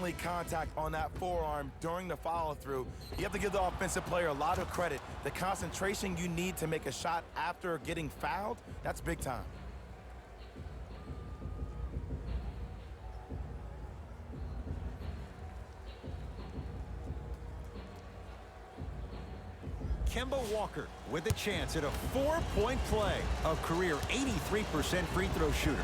friendly contact on that forearm during the follow-through. You have to give the offensive player a lot of credit. The concentration you need to make a shot after getting fouled, that's big time. Kemba Walker with a chance at a 4-point play. A career 83% free throw shooter.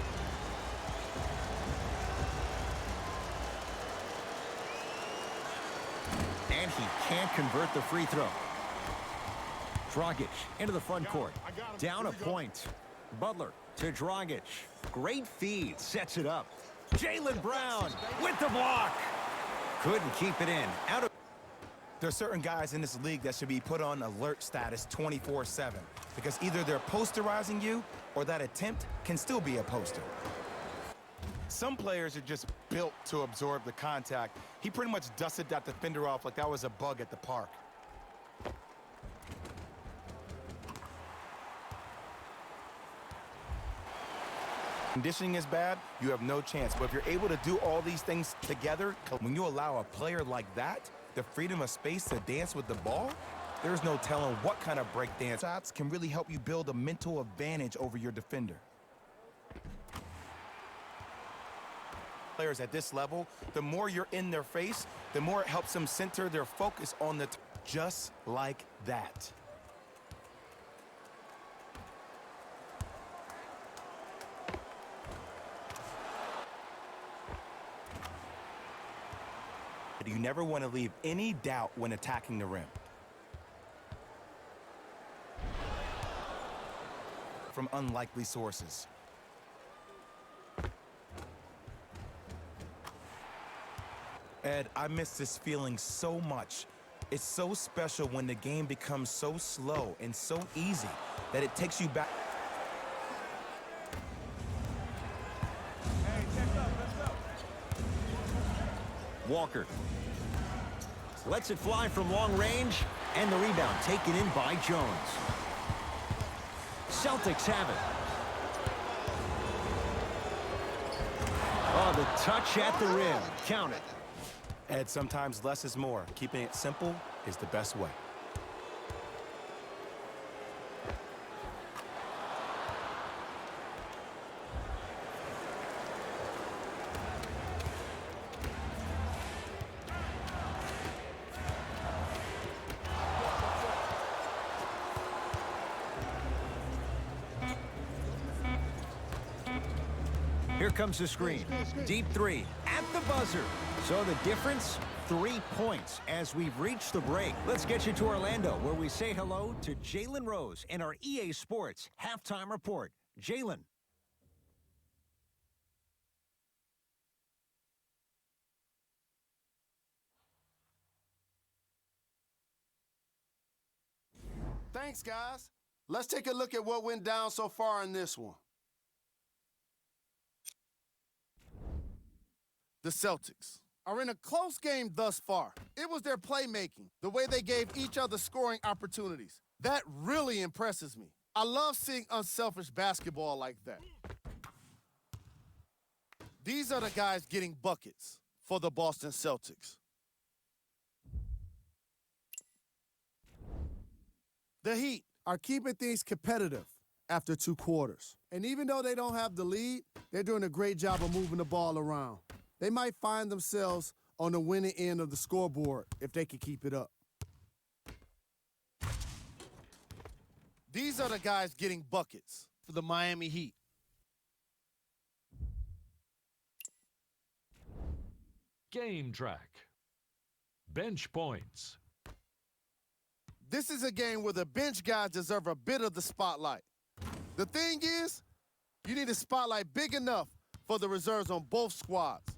And he can't convert the free throw. Dragic into the front court. Down a point. Butler to Dragic. Great feed. Sets it up. Jaylen Brown with the block. Couldn't keep it in. Out of. There are certain guys in this league that should be put on alert status 24/7 because either they're posterizing you or that attempt can still be a poster. Some players are just built to absorb the contact. He pretty much dusted that defender off like that was a bug at the park. Conditioning is bad, you have no chance. But if you're able to do all these things together, when you allow a player like that the freedom of space to dance with the ball, there's no telling what kind of break dance shots can really help you build a mental advantage over your defender. Players at this level, the more you're in their face, the more it helps them center their focus on the just like that. You never want to leave any doubt when attacking the rim. From unlikely sources. Ed, I miss this feeling so much. It's so special when the game becomes so slow and so easy that it takes you back. Hey, check up, let's go. Walker lets it fly from long range, and the rebound taken in by Jones. Celtics have it. Oh, the touch at the rim. Count it. Ed, sometimes less is more. Keeping it simple is the best way. Here comes the screen. Deep three at the buzzer. So the difference, 3 points as we've reached the break. Let's get you to Orlando, where we say hello to Jalen Rose and our EA Sports halftime report. Jalen. Thanks, guys. Let's take a look at what went down so far in this one. The Celtics are in a close game thus far. It was their playmaking, the way they gave each other scoring opportunities. That really impresses me. I love seeing unselfish basketball like that. These are the guys getting buckets for the Boston Celtics. The Heat are keeping things competitive after 2 quarters. And even though they don't have the lead, they're doing a great job of moving the ball around. They might find themselves on the winning end of the scoreboard if they can keep it up. These are the guys getting buckets for the Miami Heat. Game track. Bench points. This is a game where the bench guys deserve a bit of the spotlight. The thing is, you need a spotlight big enough for the reserves on both squads.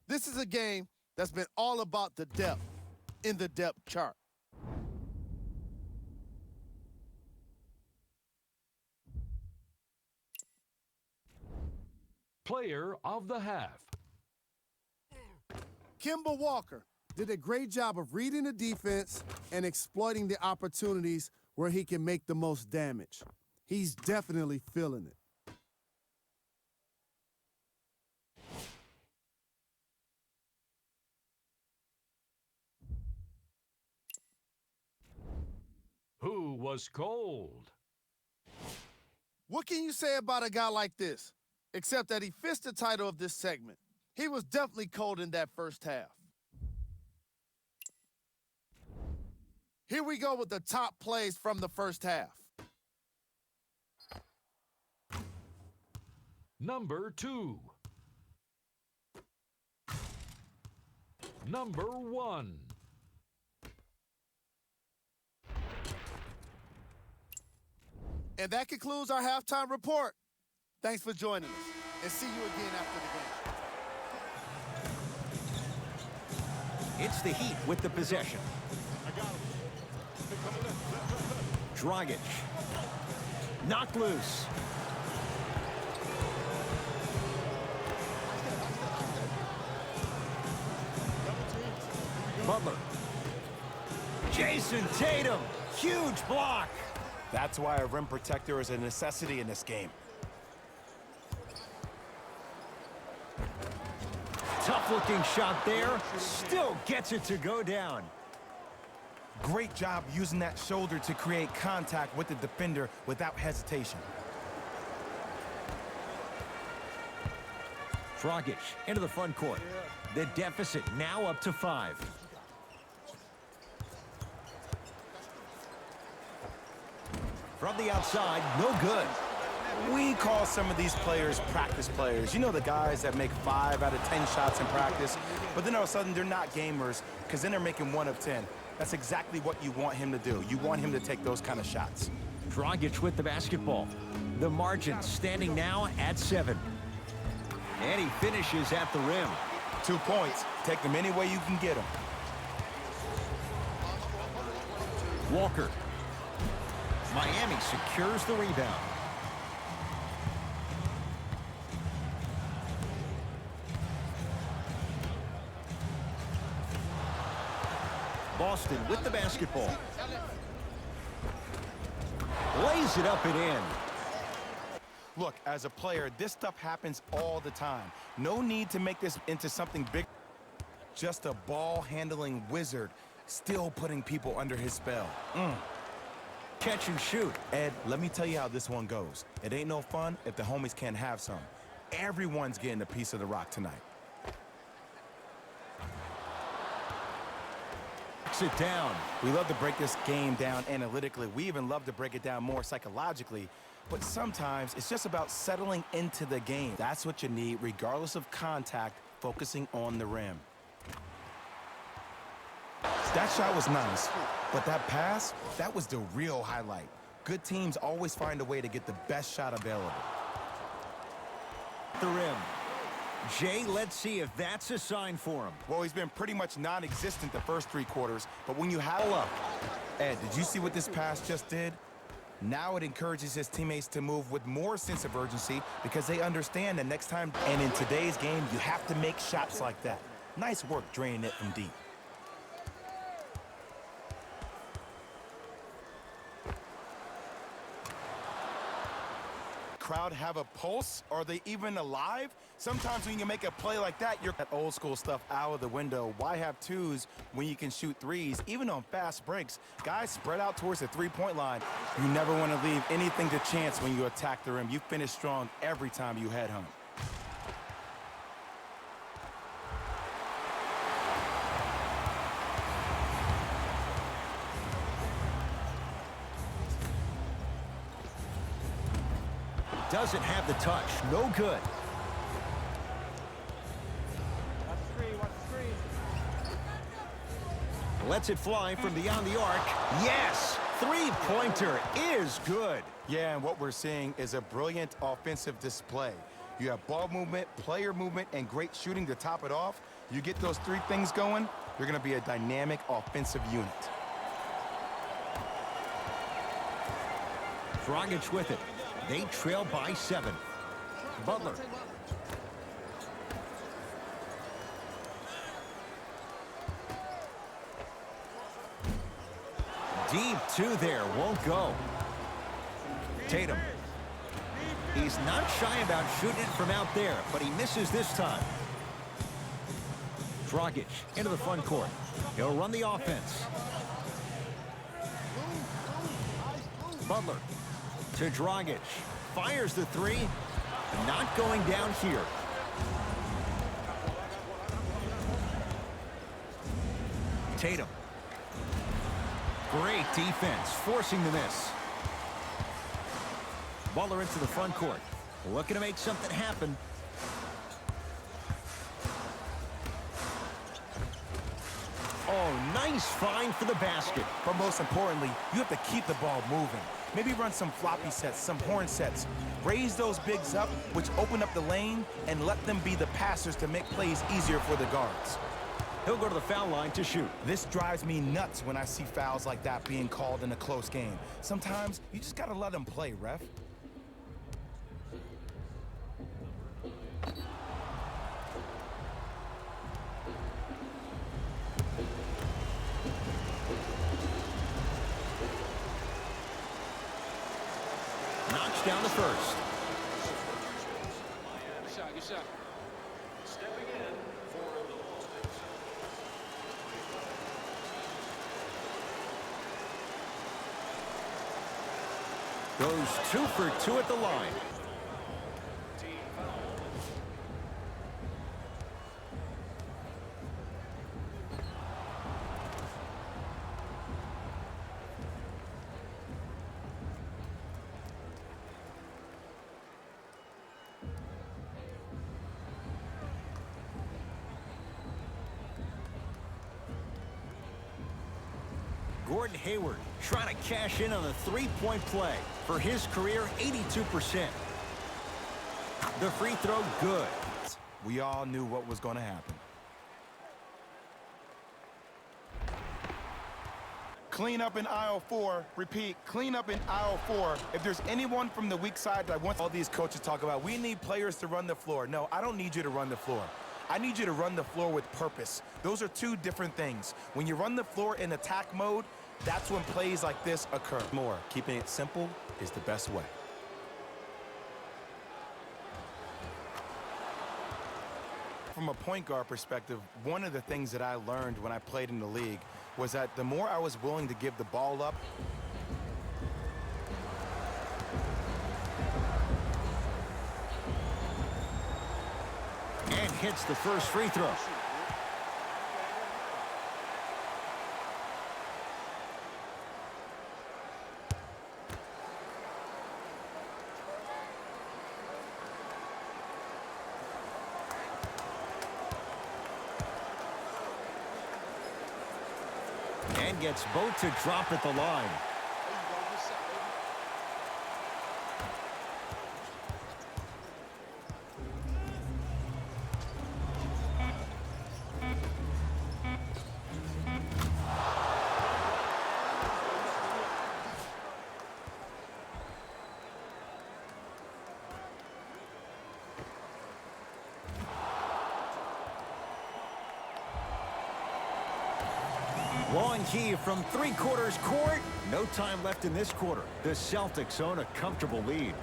This is a game that's been all about the depth in the depth chart. Player of the half. Kemba Walker did a great job of reading the defense and exploiting the opportunities where he can make the most damage. He's definitely feeling it. was cold. What can you say about a guy like this? Except that he fits the title of this segment. He was definitely cold in that first half. Here we go with the top plays from the first half. Number 2. Number 1. And that concludes our halftime report. Thanks for joining us, and see you again after the game. It's the Heat with the possession. Dragic. Knocked loose. Butler. Jason Tatum. Huge block. That's why a rim protector is a necessity in this game. Tough-looking shot there. Still gets it to go down. Great job using that shoulder to create contact with the defender without hesitation. Dragic into the front court. The deficit now up to 5. From the outside, no good. We call some of these players practice players. You know, the guys that make 5 out of 10 shots in practice, but then all of a sudden they're not gamers because then they're making 1 of 10. That's exactly what you want him to do. You want him to take those kind of shots. Dragic with the basketball. The margin standing now at 7. And he finishes at the rim. 2 points. Take them any way you can get them. Walker. Miami secures the rebound. Boston with the basketball. Lays it up and in. Look, as a player, this stuff happens all the time. No need to make this into something big. Just a ball-handling wizard, still putting people under his spell. Catch and shoot. Ed, let me tell you how this one goes. It ain't no fun if the homies can't have some. Everyone's getting a piece of the rock tonight. It down. We love to break this game down analytically. We even love to break it down more psychologically. But sometimes it's just about settling into the game. That's what you need, regardless of contact, focusing on the rim. That shot was nice, but that pass, that was the real highlight. Good teams always find a way to get the best shot available. The rim. Jay, let's see if that's a sign for him. Well, he's been pretty much non-existent the first 3 quarters, but when you have up, Ed, did you see what this pass just did? Now it encourages his teammates to move with more sense of urgency because they understand that next time, and in today's game, you have to make shots like that. Nice work draining it from deep. Crowd have a pulse? Are they even alive? Sometimes when you make a play like that, you're that old school stuff out of the window. Why have 2s when you can shoot 3s? Even on fast breaks, guys spread out towards the 3-point line. You never want to leave anything to chance when you attack the rim. You finish strong every time you head home. Doesn't have the touch. No good. Watch the screen, watch the screen. Lets it fly from beyond the arc. Yes! 3-pointer is good. Yeah, and what we're seeing is a brilliant offensive display. You have ball movement, player movement, and great shooting to top it off. You get those 3 things going, you're going to be a dynamic offensive unit. Dragic with it. They trail by 7. Butler. Deep 2 there, won't go. Tatum. He's not shy about shooting it from out there, but he misses this time. Dragic into the front court. He'll run the offense. Butler to Dragic. Fires the three. Not going down here. Tatum. Great defense, forcing the miss. Butler into the front court. Looking to make something happen. Oh, nice find for the basket. But most importantly, you have to keep the ball moving. Maybe run some floppy sets, some horn sets. Raise those bigs up, which open up the lane, and let them be the passers to make plays easier for the guards. He'll go to the foul line to shoot. This drives me nuts when I see fouls like that being called in a close game. Sometimes you just gotta let them play, ref. Knocks down the first. Good shot, good shot. Stepping in for the Goes 2 for 2 at the line. team foul. Gordon Hayward trying to cash in on a three-point play. For his career, 82%. The free throw, good. We all knew what was going to happen. Clean up in aisle 4. Repeat, clean up in aisle 4. If there's anyone from the weak side that wants all these coaches talk about, we need players to run the floor. No, I don't need you to run the floor. I need you to run the floor with purpose. Those are two different things. When you run the floor in attack mode, that's when plays like this occur. More, keeping it simple is the best way. From a point guard perspective, one of the things that I learned when I played in the league was that the more I was willing to give the ball up, And hits the first free throw. And gets both to drop at the line. There you go, good shot, baby. Long key from three-quarters court. No time left in this quarter. The Celtics own a comfortable lead.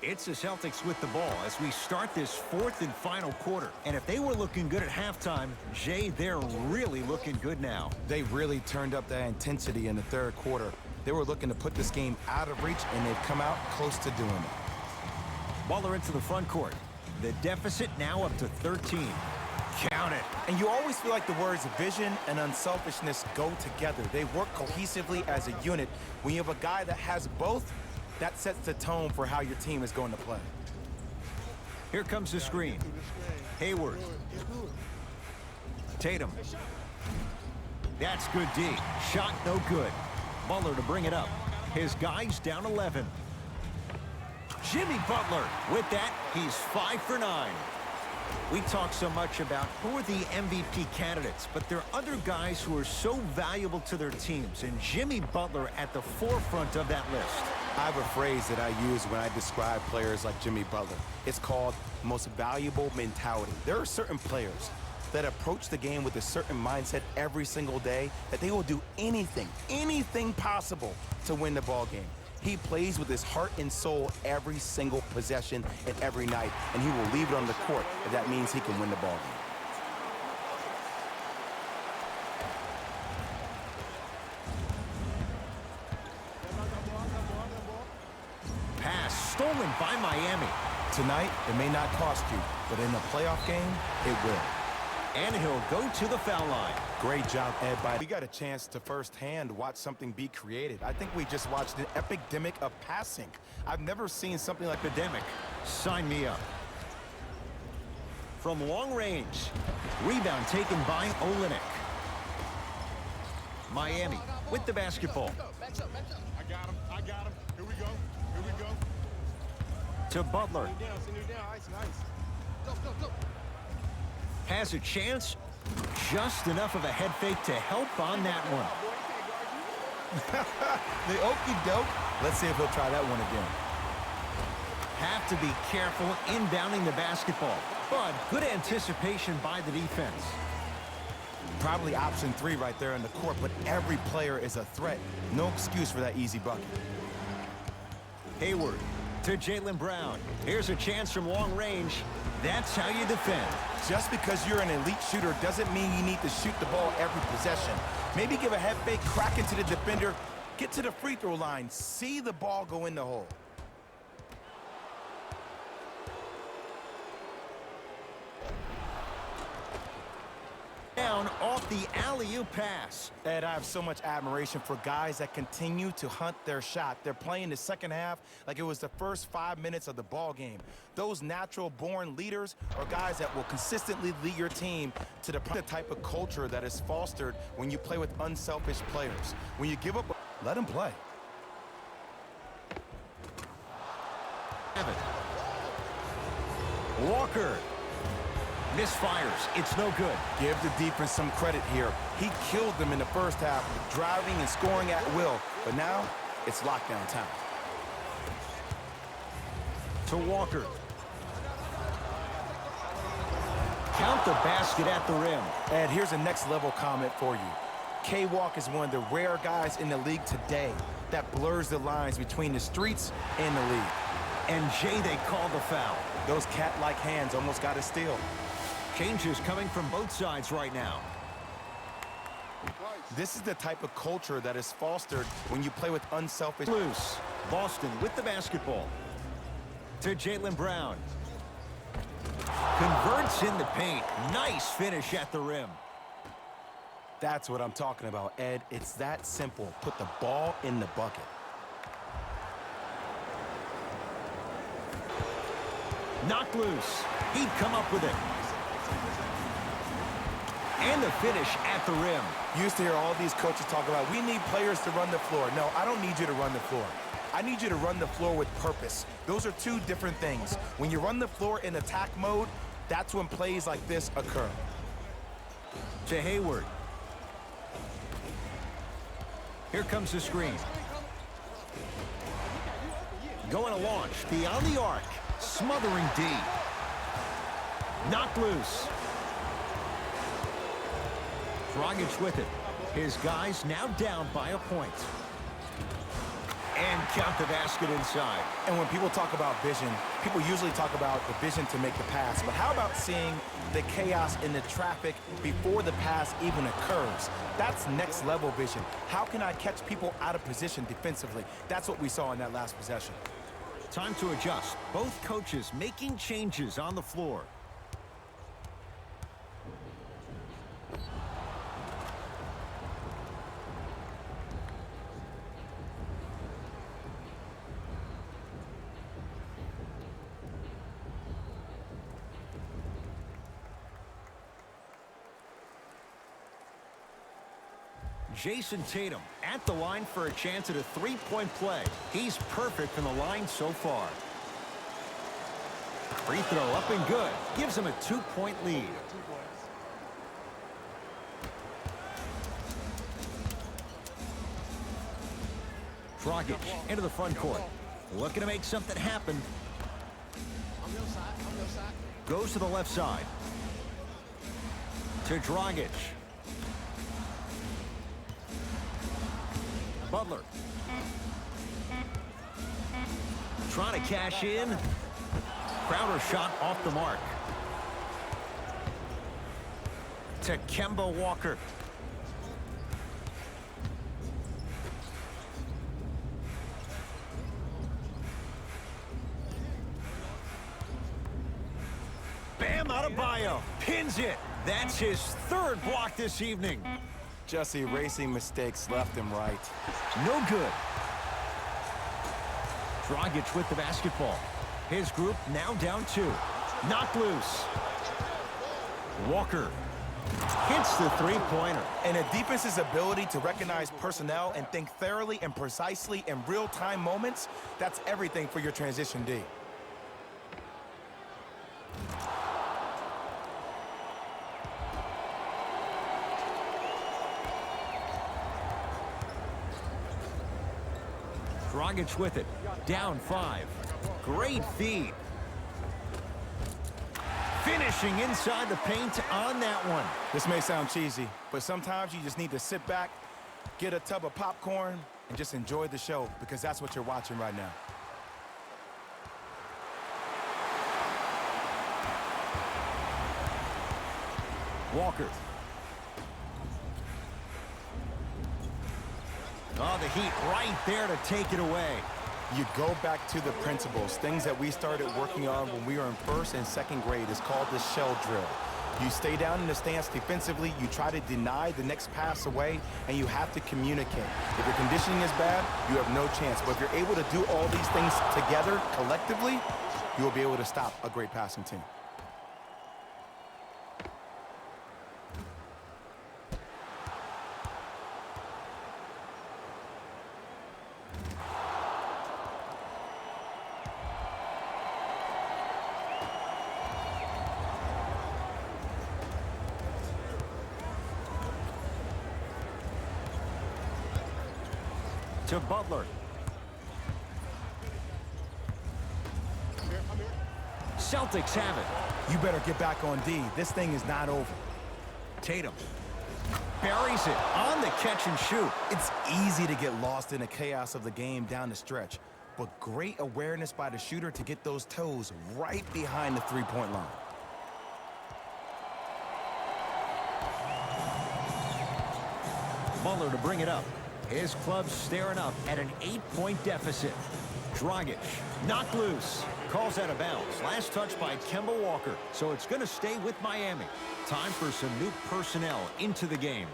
It's the Celtics with the ball as we start this fourth and final quarter. And if they were looking good at halftime, Jay, they're really looking good now. they really turned up that intensity in the third quarter. They were looking to put this game out of reach, and they've come out close to doing it. Butler into the front court. The deficit now up to 13. Count it. And you always feel like the words vision and unselfishness go together. They work cohesively as a unit. When you have a guy that has both, that sets the tone for how your team is going to play. Here comes the screen. Hayward. Tatum. That's good D. Shot no good. Butler to bring it up. His guys down 11. Jimmy Butler. With that, he's 5 for 9. We talk so much about who are the MVP candidates, but there are other guys who are so valuable to their teams, and Jimmy Butler at the forefront of that list. I have a phrase that I use when I describe players like Jimmy Butler. It's called most valuable mentality. There are certain players that approach the game with a certain mindset every single day that they will do anything possible to win the ball game. He plays with his heart and soul every single possession and every night, and he will leave it on the court if that means he can win the ball game. Pass stolen by Miami. Tonight, it may not cost you, but in a playoff game, it will. And he'll go to the foul line. Great job, Ed. We got a chance to firsthand watch something be created. I think we just watched an epidemic of passing. I've never seen something like Epidemic. Sign me up. From long range. Rebound taken by Olenek. Miami with the basketball. I got him. Here we go. To Butler. Send you down. Ice. Go. Has a chance. Just enough of a head fake to help on that one. the okey doke. Let's see if he'll try that one again. Have to be careful inbounding the basketball, but good anticipation by the defense. Probably option 3 right there in the court, but every player is a threat. No excuse for that easy bucket. Hayward to Jaylen Brown. Here's a chance from long range. That's how you defend. Just because you're an elite shooter doesn't mean you need to shoot the ball every possession. Maybe give a head fake, crack into the defender, get to the free throw line, see the ball go in the hole. Down off the alley-oop pass. Ed, I have so much admiration for guys that continue to hunt their shot. They're playing the second half like it was the first 5 minutes of the ball game. Those natural-born leaders are guys that will consistently lead your team to the type of culture that is fostered when you play with unselfish players. When you give up, let them play. Walker. Misfires. It's no good. Give the defense some credit here. He killed them in the first half, driving and scoring at will. But now, it's lockdown time. To Walker. Count the basket at the rim. Ed, here's a next-level comment for you. K-Walk is one of the rare guys in the league today that blurs the lines between the streets and the league. And Jay, they call the foul. Those cat-like hands almost got a steal. Changes coming from both sides right now. This is the type of culture that is fostered when you play with unselfish... Loose. Boston with the basketball. To Jaylen Brown. Converts in the paint. Nice finish at the rim. That's what I'm talking about, Ed. It's that simple. Put the ball in the bucket. Knocked loose. He'd come up with it. And the finish at the rim. You used to hear all these coaches talk about, we need players to run the floor. No, I don't need you to run the floor. I need you to run the floor with purpose. Those are two different things. When you run the floor in attack mode, that's when plays like this occur. To Hayward. Here comes the screen. Going to launch beyond the arc. Smothering D. Knocked loose. Dragic with it. His guys now down by a point. And count the basket inside. And when people talk about vision, people usually talk about the vision to make the pass. But how about seeing the chaos in the traffic before the pass even occurs? That's next level vision. How can I catch people out of position defensively? That's what we saw in that last possession. Time to adjust. Both coaches making changes on the floor. Jason Tatum at the line for a chance at a three-point play. He's perfect from the line so far. Free throw up and good. Gives him a 2-point lead. 2 points. Dragic into the front court. Looking to make something happen. On your side, on your side. Goes to the left side. To Dragic. Butler. Trying to cash in. Crowder shot off the mark. To Kemba Walker. Bam Adebayo pins it. That's his 3rd block this evening. Just erasing mistakes left and right. No good. Dragic with the basketball. His group now down 2. Knocked loose. Walker hits the 3-pointer. And a defense's ability to recognize personnel and think thoroughly and precisely in real-time moments, that's everything for your transition D. Dragic with it. Down 5. Great feed. Finishing inside the paint on that one. This may sound cheesy, but sometimes you just need to sit back, get a tub of popcorn, and just enjoy the show, because that's what you're watching right now. Walker. Oh, the Heat right there to take it away. You go back to the principles, things that we started working on when we were in 1st and 2nd grade. Is called the shell drill. You stay down in the stance defensively, you try to deny the next pass away, and you have to communicate. If your conditioning is bad, you have no chance. But if you're able to do all these things together, collectively, you will be able to stop a great passing team. To Butler. Celtics have it. You better get back on D. This thing is not over. Tatum buries it on the catch and shoot. It's easy to get lost in the chaos of the game down the stretch, but great awareness by the shooter to get those toes right behind the 3-point line. Butler to bring it up. His club's staring up at an 8-point deficit. Dragic knocked loose. Calls out of bounds. Last touch by Kemba Walker. So it's going to stay with Miami. Time for some new personnel into the game.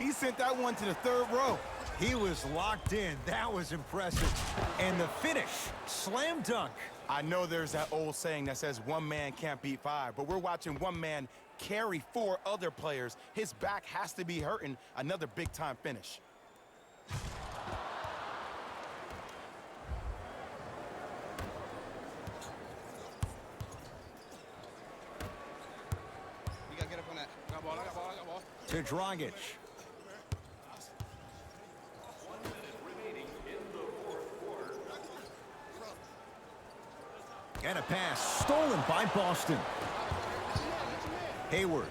He sent that one to the 3rd row. He was locked in. That was impressive. And the finish, slam dunk. I know there's that old saying that says one man can't beat 5, but we're watching one man carry 4 other players. His back has to be hurting. Another big-time finish. You gotta get up on that. I got ball, I got ball, I got ball. To Dragic. And a pass stolen by Boston. Hayward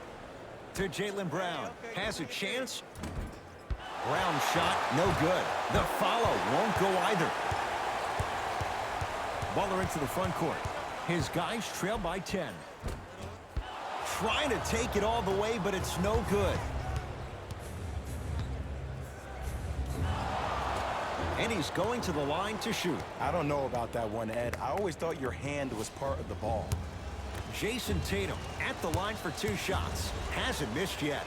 to Jaylen Brown. Has a chance. Brown shot, no good. The follow won't go either. Butler into the front court. His guys trail by 10. Trying to take it all the way, but it's no good. And he's going to the line to shoot. I don't know about that one, Ed. I always thought your hand was part of the ball. Jason Tatum at the line for 2 shots. Hasn't missed yet.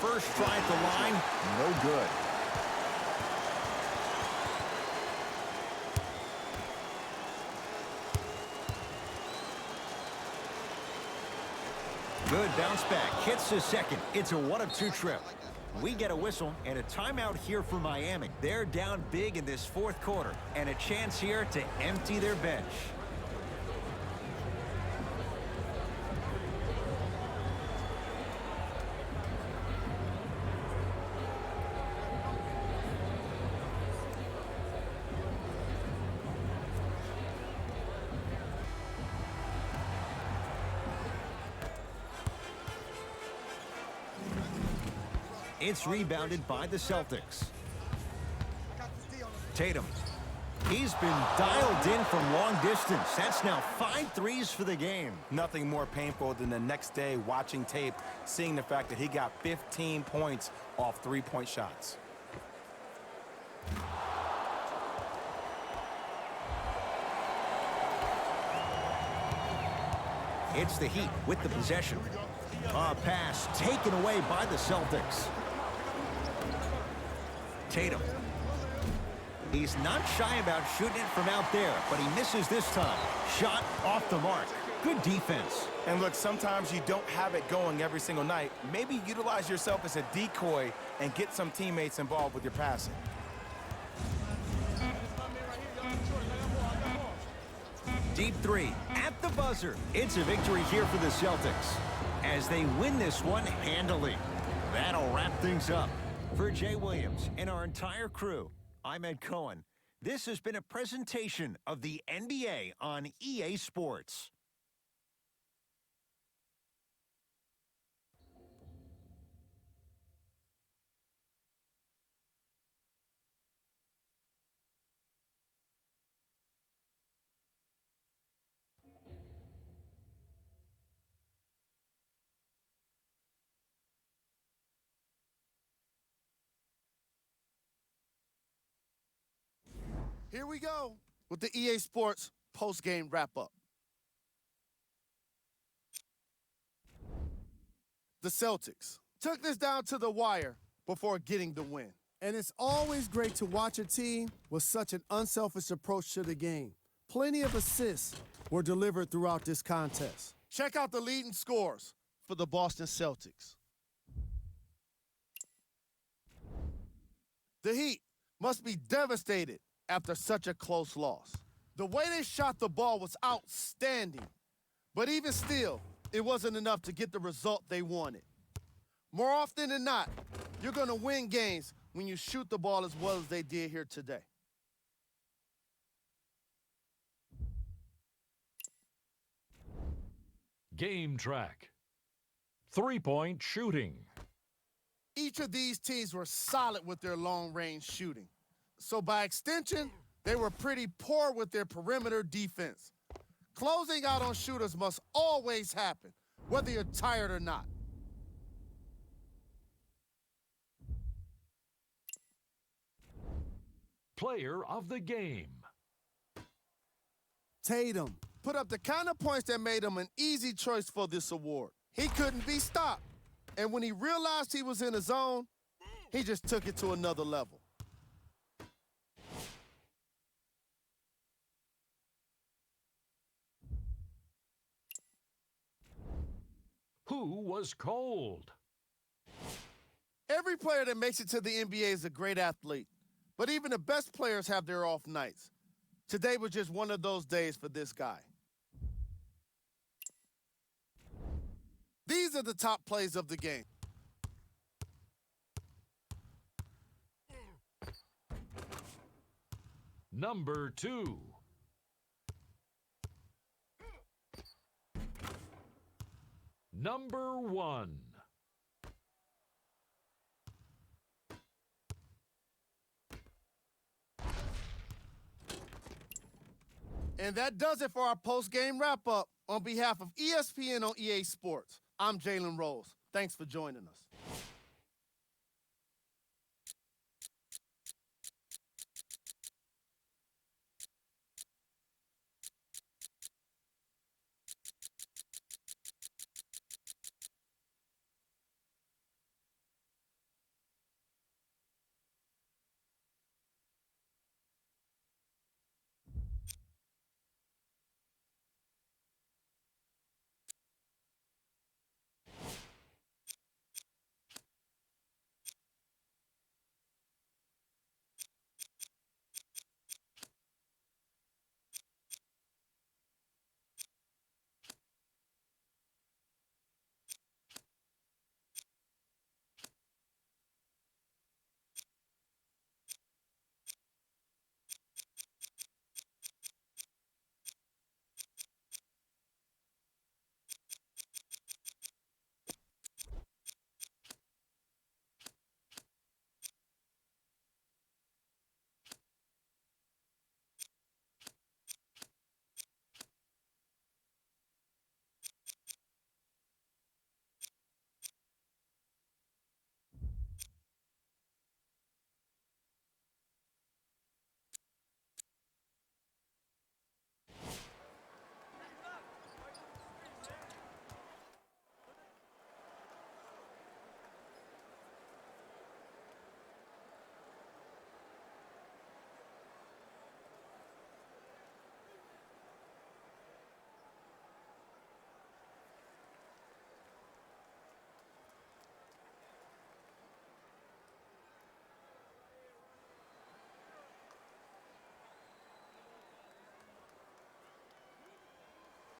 First try at the line, no good. Good bounce back. Hits the second. It's a 1-of-2 trip. We get a whistle and a timeout here for Miami. They're down big in this fourth quarter and a chance here to empty their bench. It's rebounded by the Celtics. Tatum. He's been dialed in from long distance. That's now 5 threes for the game. Nothing more painful than the next day watching tape, seeing the fact that he got 15 points off three-point shots. It's the Heat with the possession. A pass taken away by the Celtics. Tatum. He's not shy about shooting it from out there, but he misses this time. Shot off the mark. Good defense. And look, sometimes you don't have it going every single night. Maybe utilize yourself as a decoy and get some teammates involved with your passing. Deep three at the buzzer. It's a victory here for the Celtics as they win this one handily. That'll wrap things up. For Jay Williams and our entire crew, I'm Ed Cohen. This has been a presentation of the NBA on EA Sports. Here we go with the EA Sports post-game wrap-up. The Celtics took this down to the wire before getting the win. And it's always great to watch a team with such an unselfish approach to the game. Plenty of assists were delivered throughout this contest. Check out the leading scores for the Boston Celtics. The Heat must be devastated after such a close loss. The way they shot the ball was outstanding, but even still, it wasn't enough to get the result they wanted. More often than not, you're going to win games when you shoot the ball as well as they did here today. Game track. Three-point shooting. Each of these teams were solid with their long-range shooting. So by extension, they were pretty poor with their perimeter defense. Closing out on shooters must always happen, whether you're tired or not. Player of the game. Tatum. Put up the kind of points that made him an easy choice for this award. He couldn't be stopped. And when he realized he was in a zone, he just took it to another level. Who was cold? Every player that makes it to the NBA is a great athlete, but even the best players have their off nights. Today was just one of those days for this guy. These are the top plays of the game. Number 2. Number 1. And that does it for our post-game wrap-up. On behalf of ESPN on EA Sports, I'm Jalen Rose. Thanks for joining us.